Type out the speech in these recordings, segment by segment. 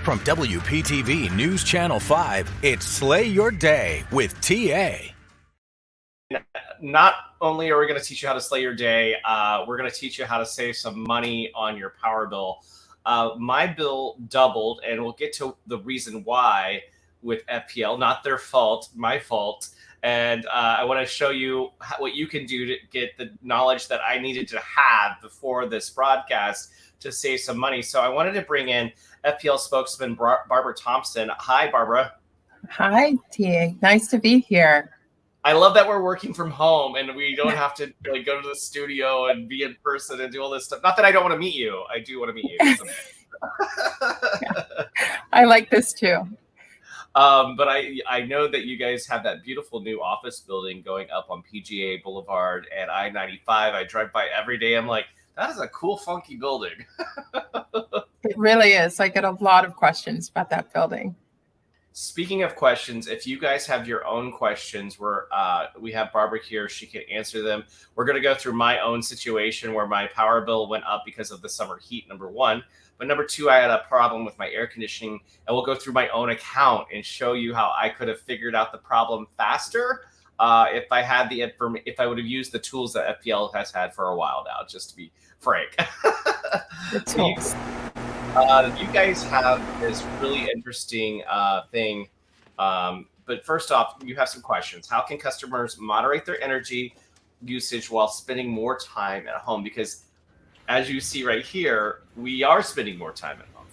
From WPTV News Channel 5, it's Slay Your Day with TA. Not only are we going to teach you how to slay your day, we're going to teach you how to save some money on your power bill. My bill doubled, and we'll get to the reason why with FPL. Not their fault, my fault. And I want to show you what you can do to get the knowledge that I needed to have before this broadcast to save some money. So I wanted to bring in FPL spokesman Barbara Thompson. Hi, Barbara. Hi, TA. Nice to be here. I love that we're working from home and we don't have to really go to the studio and be in person and do all this stuff. Not that I don't want to meet you. I do want to meet you someday. Yeah. I like this too. But I know that you guys have that beautiful new office building going up on PGA Boulevard and I-95. I drive by every day. I'm like, that is a cool, funky building. It really is. I get a lot of questions about that building. Speaking of questions, if you guys have your own questions, we have Barbara here. She can answer them. We're going to go through my own situation where my power bill went up because of the summer heat, number one. But number two, I had a problem with my air conditioning, and we'll go through my own account and show you how I could have figured out the problem faster if I had if I would have used the tools that FPL has had for a while now, just to be frank. You guys have this really interesting thing. But first off, you have some questions. How can customers moderate their energy usage while spending more time at home? Because as you see right here, we are spending more time at home.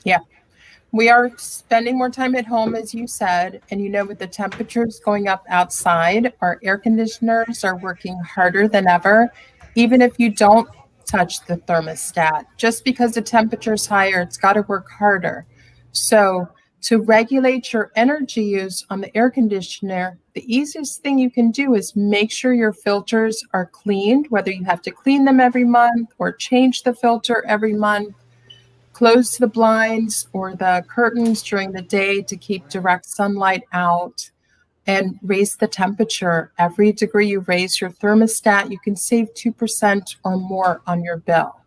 Yeah, we are spending more time at home, as you said. And with the temperatures going up outside, our air conditioners are working harder than ever. Even if you don't touch the thermostat, just because the temperature is higher, it's got to work harder. So to regulate your energy use on the air conditioner, the easiest thing you can do is make sure your filters are cleaned, whether you have to clean them every month or change the filter every month. Close the blinds or the curtains during the day to keep direct sunlight out, and raise the temperature. Every degree you raise your thermostat, you can save 2% or more on your bill.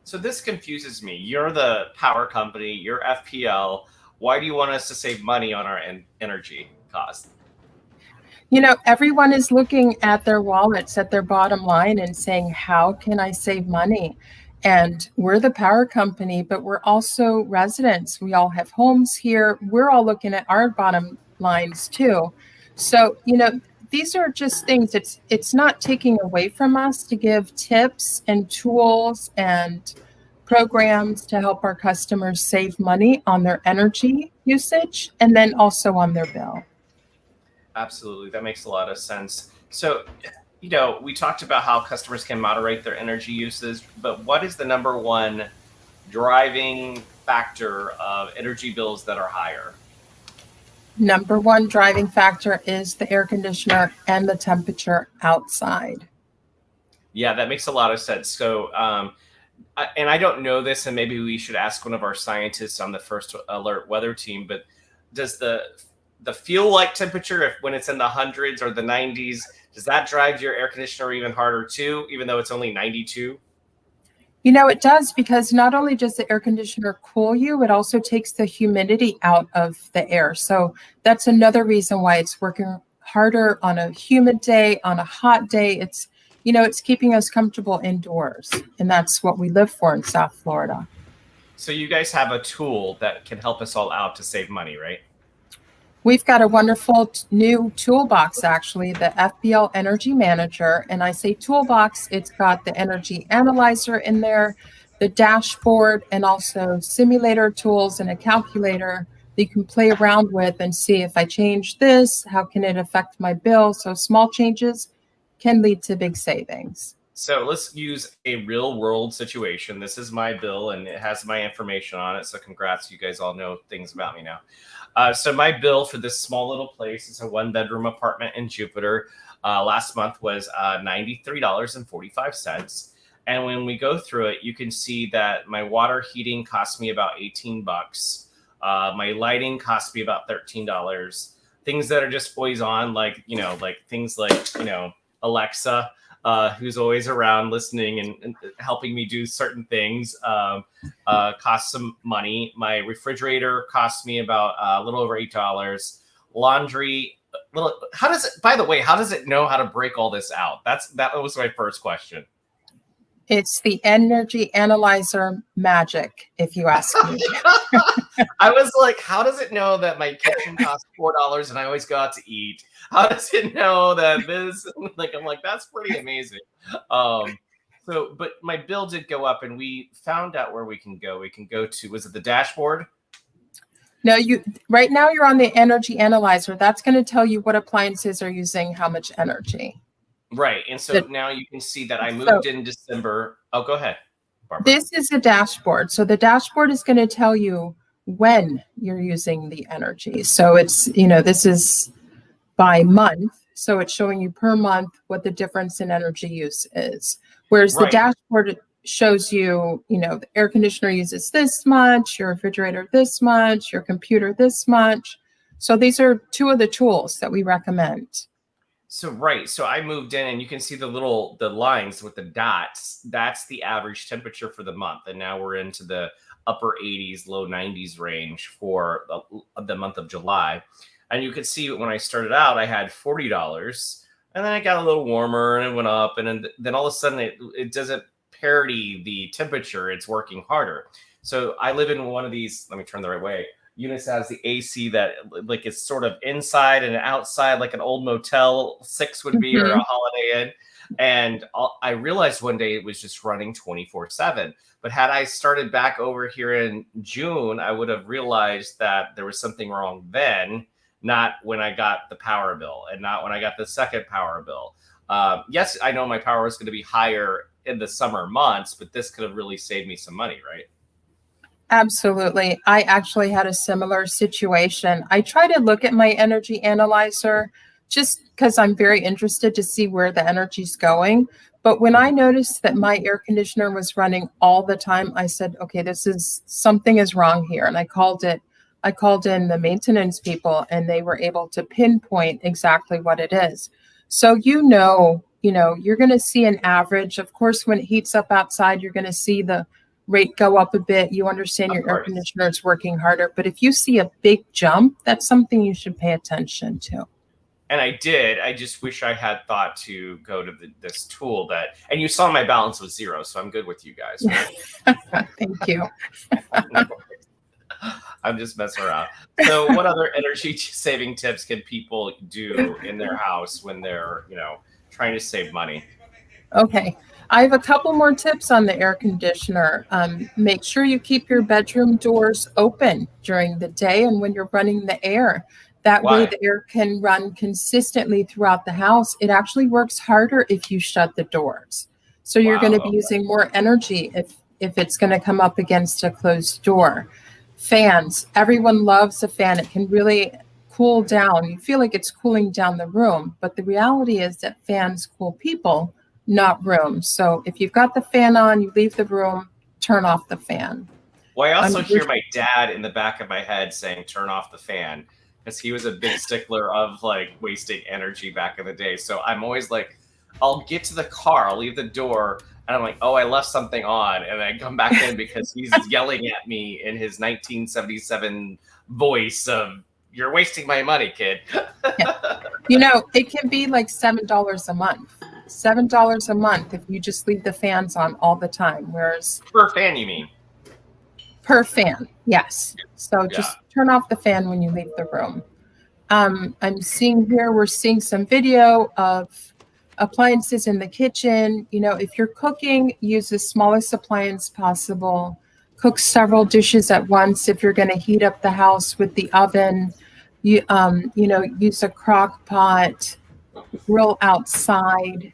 So this confuses me. You're the power company, you're FPL. Why do you want us to save money on our energy costs? Everyone is looking at their wallets, at their bottom line, and saying, how can I save money? And we're the power company, but we're also residents. We all have homes here. We're all looking at our bottom lines too. So, these are just things. It's not taking away from us to give tips and tools and programs to help our customers save money on their energy usage and then also on their bill. Absolutely. That makes a lot of sense. So, we talked about how customers can moderate their energy uses, but what is the number one driving factor of energy bills that are higher? Number one driving factor is the air conditioner and the temperature outside. Yeah, that makes a lot of sense. So, and I don't know this, and maybe we should ask one of our scientists on the First Alert weather team, but does the feel like temperature, when it's in the hundreds or the 90s, does that drive your air conditioner even harder too, even though it's only 92? It does, because not only does the air conditioner cool you, it also takes the humidity out of the air. So that's another reason why it's working harder on a humid day, on a hot day. It's keeping us comfortable indoors. And that's what we live for in South Florida. So you guys have a tool that can help us all out to save money, right? We've got a wonderful new toolbox, actually, the FPL Energy Manager. And I say toolbox, it's got the energy analyzer in there, the dashboard, and also simulator tools and a calculator that you can play around with and see, if I change this, how can it affect my bill? So small changes can lead to big savings. So let's use a real world situation. This is my bill and it has my information on it. So congrats, you guys all know things about me now. So my bill for this small little place, it's a 1-bedroom apartment in Jupiter, last month was $93.45. And when we go through it, you can see that my water heating cost me about $18. My lighting cost me about $13. Things that are just always on, like things like, Alexa, who's always around listening and helping me do certain things. Costs some money. My refrigerator costs me about a little over $8. Laundry, how does it? By the way, how does it know how to break all this out? That was my first question. It's the Energy Analyzer magic, if you ask me. I was like, how does it know that my kitchen costs $4 and I always go out to eat? How does it know that this? Like, I'm like, that's pretty amazing. But my bill did go up, and we found out where we can go. We can go to, was it the dashboard? No, right now you're on the Energy Analyzer. That's going to tell you what appliances are using how much energy. Right. And so now you can see that I moved in December. Oh, go ahead, Barbara. This is a dashboard. So the dashboard is going to tell you when you're using the energy. So it's, this is by month. So it's showing you per month what the difference in energy use is. Whereas the dashboard shows you, the air conditioner uses this much, your refrigerator this much, your computer this much. So these are two of the tools that we recommend. So I moved in, and you can see the lines with the dots. That's the average temperature for the month. And now we're into the upper 80s, low 90s range for the month of July. And you can see when I started out, I had $40, and then it got a little warmer and it went up. And then all of a sudden it doesn't parity the temperature. It's working harder. So I live in one of these, let me turn the right way. Units has the AC that like it's sort of inside and outside, like an old Motel 6 would be, or a Holiday Inn. And I realized one day it was just running 24/7. But had I started back over here in June, I would have realized that there was something wrong then, not when I got the power bill, and not when I got the second power bill. Yes, I know my power is going to be higher in the summer months, but this could have really saved me some money, right? Absolutely. I actually had a similar situation. I try to look at my energy analyzer just because I'm very interested to see where the energy's going. But when I noticed that my air conditioner was running all the time, I said, okay, something is wrong here. And I called in the maintenance people, and they were able to pinpoint exactly what it is. So, you're going to see an average. Of course, when it heats up outside, you're going to see the rate go up a bit. You understand your air conditioner is working harder. But if you see a big jump, that's something you should pay attention to. And I did. I just wish I had thought to go to this tool and you saw my balance was 0. So I'm good with you guys. Right? Thank you. I'm just messing around. So what other energy saving tips can people do in their house when they're, trying to save money? Okay. I have a couple more tips on the air conditioner. Make sure you keep your bedroom doors open during the day and when you're running the air. That way the air can run consistently throughout the house. It actually works harder if you shut the doors. So you're going to be using more energy if it's going to come up against a closed door. Fans. Everyone loves a fan. It can really cool down. You feel like it's cooling down the room, but the reality is that fans cool people, not rooms. So if you've got the fan on, you leave the room, turn off the fan. Well, I also hear my dad in the back of my head saying, turn off the fan, because he was a big stickler of like wasting energy back in the day. So I'm always like, I'll get to the car, I'll leave the door, and I'm like, oh, I left something on. And I come back in because he's yelling at me in his 1977 voice of, you're wasting my money, kid. Yeah. It can be like $7 a month. $7 a month if you just leave the fans on all the time. Whereas per fan, you mean? Per fan, yes. So just turn off the fan when you leave the room. We're seeing some video of appliances in the kitchen. If you're cooking, use the smallest appliance possible. Cook several dishes at once. If you're going to heat up the house with the oven, use a crock pot, grill outside.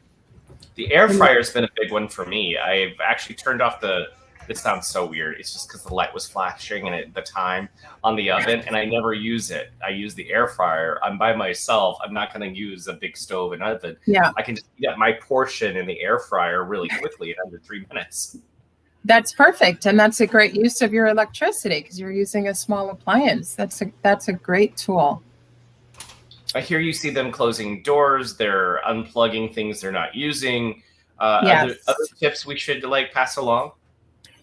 The air fryer has been a big one for me. I've actually turned off this sounds so weird. It's just because the light was flashing at the time on the oven, and I never use it. I use the air fryer. I'm by myself. I'm not going to use a big stove and oven. Yeah. I can just get my portion in the air fryer really quickly in under 3 minutes. That's perfect. And that's a great use of your electricity because you're using a small appliance. That's a great tool. I hear you see them closing doors. They're unplugging things they're not using. Yes. Other tips we should like pass along?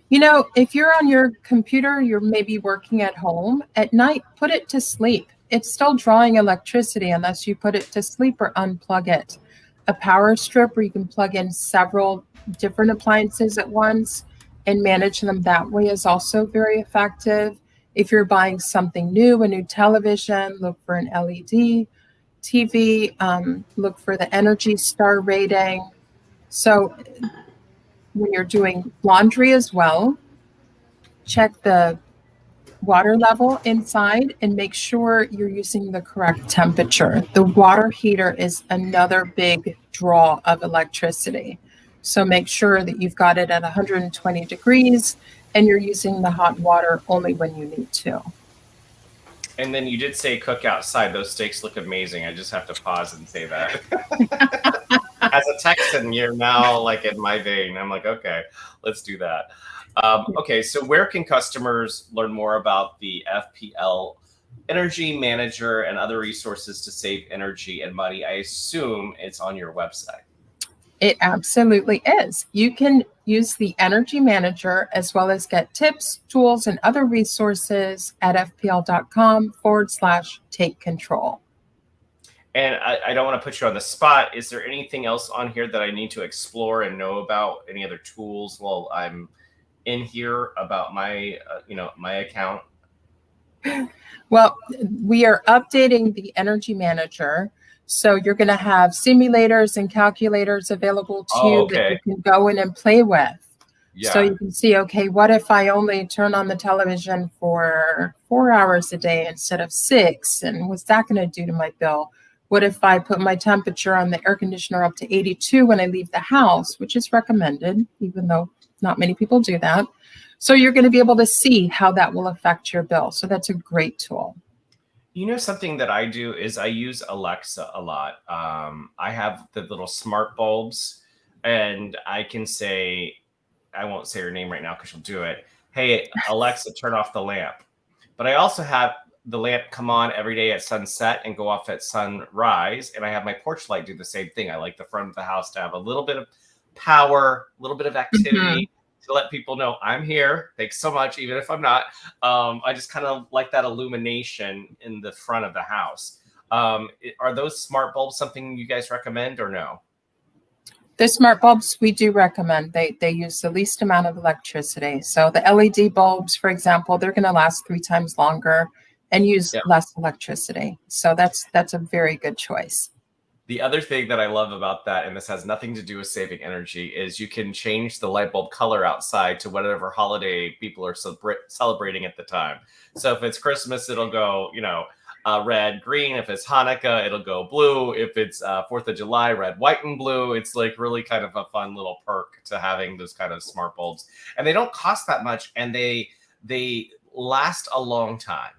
If you're on your computer, you're maybe working at home at night, put it to sleep. It's still drawing electricity unless you put it to sleep or unplug it. A power strip where you can plug in several different appliances at once and manage them that way is also very effective. If you're buying something new, a new television, look for an LED TV, look for the Energy Star rating. So when you're doing laundry as well, check the water level inside and make sure you're using the correct temperature. The water heater is another big draw of electricity. So make sure that you've got it at 120 degrees and you're using the hot water only when you need to. And then you did say cook outside. Those steaks look amazing. I just have to pause and say that. As a Texan, you're now like in my vein. I'm like, okay, let's do that. Okay, so where can customers learn more about the FPL Energy Manager and other resources to save energy and money? I assume it's on your website. It absolutely is. You can use the Energy Manager as well as get tips, tools, and other resources at fpl.com/take control. And I don't want to put you on the spot. Is there anything else on here that I need to explore and know about? Any other tools while I'm in here about my, my account? Well, we are updating the Energy Manager. So you're going to have simulators and calculators available to you that you can go in and play with. Yeah. So you can see, okay, what if I only turn on the television for 4 hours a day instead of 6? And what's that going to do to my bill? What if I put my temperature on the air conditioner up to 82 when I leave the house, which is recommended, even though not many people do that. So you're going to be able to see how that will affect your bill. So that's a great tool. Something that I do is I use Alexa a lot. I have the little smart bulbs, and I can say, I won't say her name right now because she'll do it. Hey, Alexa, turn off the lamp. But I also have the lamp come on every day at sunset and go off at sunrise. And I have my porch light do the same thing. I like the front of the house to have a little bit of power, a little bit of activity. To let people know I'm here. Thanks so much, even if I'm not. I just kind of like that illumination in the front of the house. Are those smart bulbs something you guys recommend or no? The smart bulbs we do recommend. They use the least amount of electricity. So the LED bulbs, for example, they're going to last 3 times longer and use less electricity. So that's a very good choice. The other thing that I love about that, and this has nothing to do with saving energy, is you can change the light bulb color outside to whatever holiday people are celebrating at the time. So if it's Christmas, it'll go, red, green. If it's Hanukkah, it'll go blue. If it's 4th of July, red, white, and blue. It's like really kind of a fun little perk to having those kind of smart bulbs. And they don't cost that much, and they last a long time.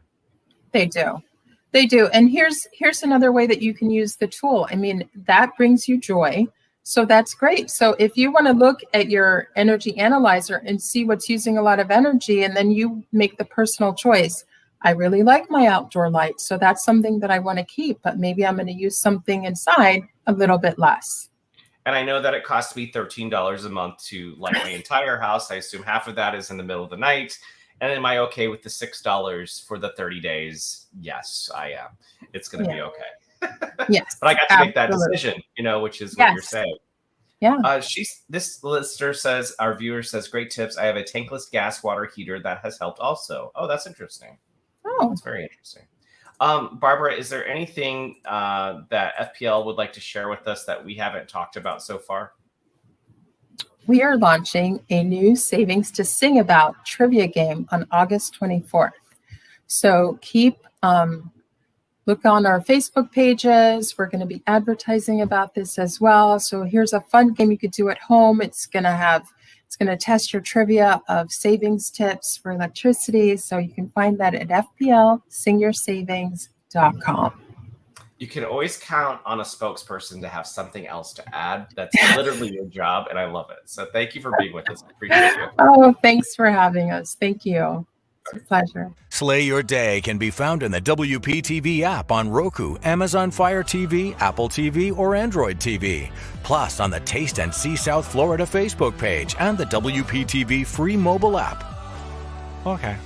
They do. They do. And here's another way that you can use the tool. I mean, that brings you joy. So that's great. So if you want to look at your energy analyzer and see what's using a lot of energy, and then you make the personal choice, I really like my outdoor light. So that's something that I want to keep, but maybe I'm going to use something inside a little bit less. And I know that it costs me $13 a month to light my entire house. I assume half of that is in the middle of the night. And am I okay with the $6 for the 30 days? Yes, I am. It's going to be okay. Yes. But I got to make that decision, which is what you're saying. Yeah. This listener says, our viewer says, great tips. I have a tankless gas water heater that has helped also. Oh, that's interesting. Oh, that's very interesting. Barbara, is there anything that FPL would like to share with us that we haven't talked about so far? We are launching a new Savings to Sing About trivia game on August 24th. So keep look on our Facebook pages. We're going to be advertising about this as well. So here's a fun game you could do at home. It's going to test your trivia of savings tips for electricity. So you can find that at fplsingyoursavings.com. You can always count on a spokesperson to have something else to add. That's literally your job, and I love it. So thank you for being with us. I appreciate you. Oh, thanks for having us. Thank you. It's a pleasure. Slay Your Day can be found in the WPTV app on Roku, Amazon Fire TV, Apple TV, or Android TV. Plus on the Taste and See South Florida Facebook page and the WPTV free mobile app. Okay.